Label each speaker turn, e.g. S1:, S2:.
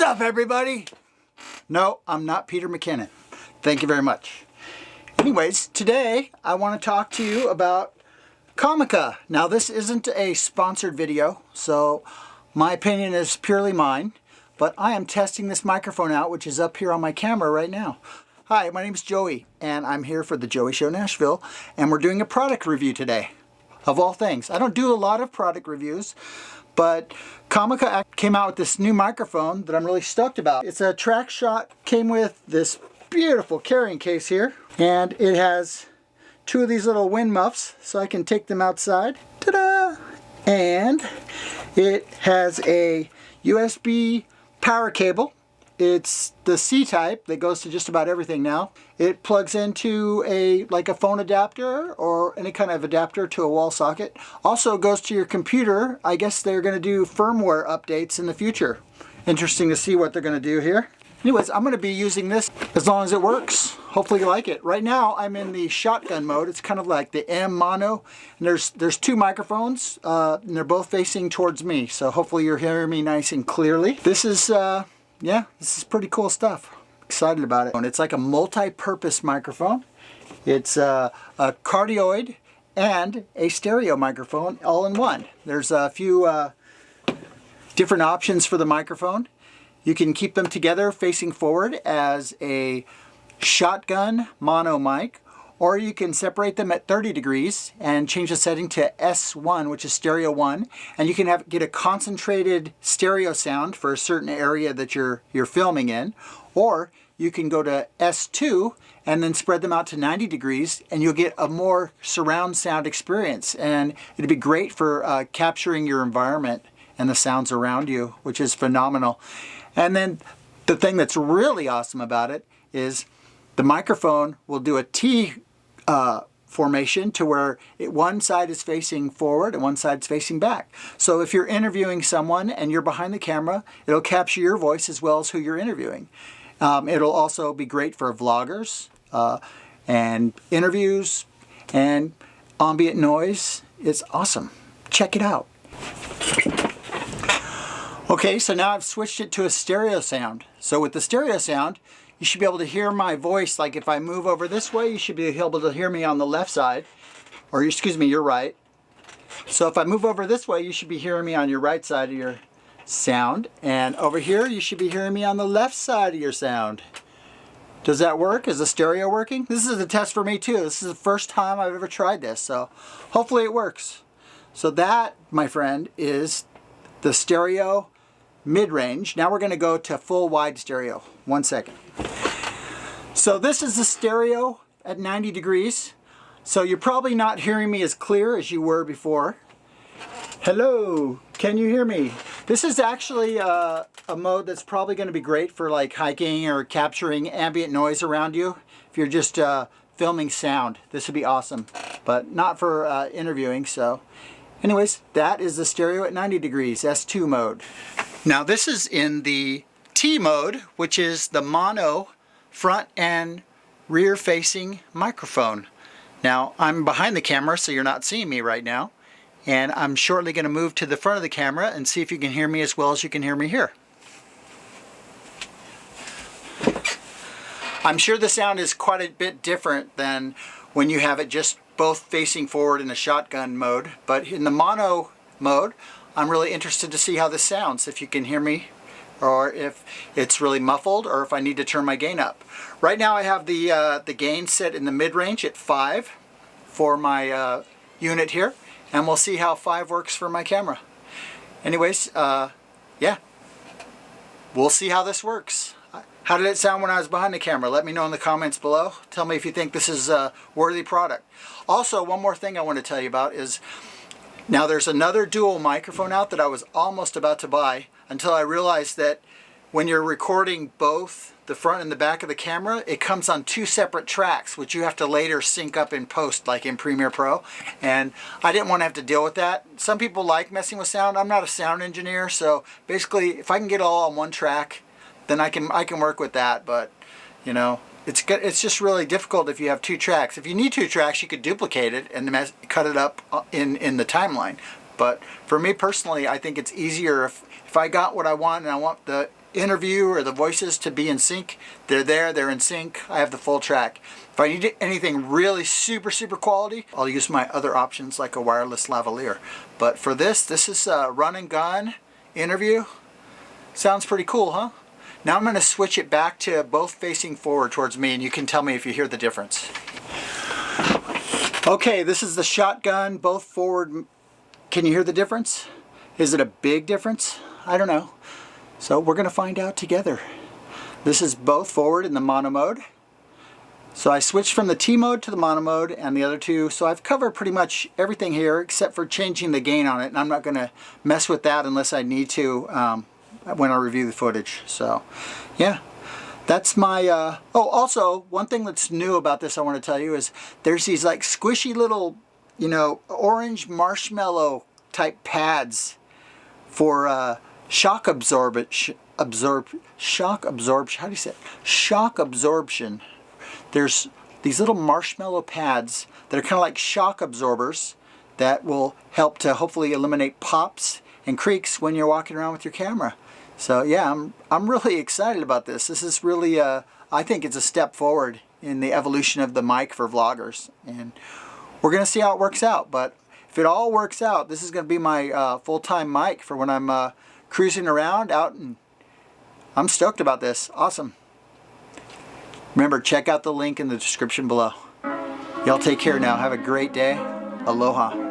S1: What's up, everybody? No, I'm not Peter McKinnon. Thank you very much. Anyways, today I want to talk to you about COMICA. Now, this isn't a sponsored video, so my opinion is purely mine, but I am testing this microphone out, which is up here on my camera right now. Hi, my name is Joey, and I'm here for the Joey Show Nashville, and we're doing a product review today, of all things. I don't do a lot of product reviews, but COMICA came out with this new microphone that I'm really stoked about. It's a TraxShot, came with this beautiful carrying case here, and it has two of these little wind muffs so I can take them outside. Ta-da! And it has a USB power cable. It's the C-type that goes to just about everything now. It plugs into like a phone adapter or any kind of adapter to a wall socket. Also goes to your computer. I guess they're going to do firmware updates in the future. Interesting to see what they're going to do here. Anyways, I'm going to be using this as long as it works. Hopefully you like it. Right now I'm in the shotgun mode. It's kind of like the M mono. And there's two microphones and they're both facing towards me. So hopefully you're hearing me nice and clearly. This is yeah, this is pretty cool stuff. Excited about it. It's like a multi-purpose microphone. It's a cardioid and a stereo microphone all in one. There's a few different options for the microphone. You can keep them together facing forward as a shotgun mono mic, or you can separate them at 30 degrees and change the setting to S1, which is stereo 1, and you can get a concentrated stereo sound for a certain area that you're filming in, or you can go to S2 and then spread them out to 90 degrees and you'll get a more surround sound experience, and it'd be great for capturing your environment and the sounds around you, which is phenomenal. And then the thing that's really awesome about it is the microphone will do a T formation to where one side is facing forward and one side is facing back. So if you're interviewing someone and you're behind the camera, it'll capture your voice as well as who you're interviewing. It'll also be great for vloggers and interviews and ambient noise. It's awesome. Check it out. Okay, so now I've switched it to a stereo sound. So with the stereo sound, you should be able to hear my voice. Like if I move over this way, you should be able to hear me on the left side, or excuse me, your right. So if I move over this way, you should be hearing me on your right side of your sound. And over here, you should be hearing me on the left side of your sound. Does that work? Is the stereo working? This is a test for me too. This is the first time I've ever tried this, so hopefully it works. So that, my friend, is the stereo mid-range. Now we're going to go to full wide stereo. 1 second. So this is the stereo at 90 degrees. So you're probably not hearing me as clear as you were before. Hello, can you hear me? This is actually a mode that's probably going to be great for like hiking or capturing ambient noise around you. If you're just filming sound, this would be awesome, but not for interviewing. So anyways, that is the stereo at 90 degrees, S2 mode. Now this is in the T mode, which is the mono front and rear facing microphone. Now I'm behind the camera, so you're not seeing me right now, and I'm shortly going to move to the front of the camera and see if you can hear me as well as you can hear me here. I'm sure the sound is quite a bit different than when you have it just both facing forward in a shotgun mode, but in the mono mode, I'm really interested to see how this sounds, if you can hear me, or if it's really muffled, or if I need to turn my gain up. Right now I have the gain set in the mid-range at 5 for my unit here, and we'll see how 5 works for my camera. Anyways, yeah, we'll see how this works. How did it sound when I was behind the camera? Let me know in the comments below. Tell me if you think this is a worthy product. Also, one more thing I want to tell you about is, now there's another dual microphone out that I was almost about to buy until I realized that when you're recording both the front and the back of the camera, it comes on 2 separate tracks, which you have to later sync up in post, like in Premiere Pro. And I didn't want to have to deal with that. Some people like messing with sound. I'm not a sound engineer, so basically if I can get it all on one track, then I can work with that. But you know, it's just really difficult if you have 2 tracks. If you need 2 tracks, you could duplicate it and cut it up in the timeline. But for me personally, I think it's easier if I got what I want and I want the interview or the voices to be in sync, they're there, they're in sync. I have the full track. If I need anything really super quality, I'll use my other options like a wireless lavalier. But for this is a run and gun interview. Sounds pretty cool, huh? Now I'm going to switch it back to both facing forward towards me, and you can tell me if you hear the difference. Okay, this is the shotgun, both forward. Can you hear the difference? Is it a big difference? I don't know. So we're going to find out together. This is both forward in the mono mode. So I switched from the T mode to the mono mode and the other two. So I've covered pretty much everything here except for changing the gain on it. And I'm not going to mess with that unless I need to when I review the footage. So yeah, that's my... oh, also, one thing that's new about this I want to tell you is there's these like squishy little, you know, orange marshmallow type pads for shock absorption. How do you say it? Shock absorption. There's these little marshmallow pads that are kind of like shock absorbers that will help to hopefully eliminate pops and creaks when you're walking around with your camera. So yeah, I'm really excited about this. This is really I think it's a step forward in the evolution of the mic for vloggers, and we're gonna see how it works out. But if it all works out, this is gonna be my full-time mic for when I'm cruising around out, and I'm stoked about this. Awesome. Remember, check out the link in the description below. Y'all take care now. Have a great day. Aloha.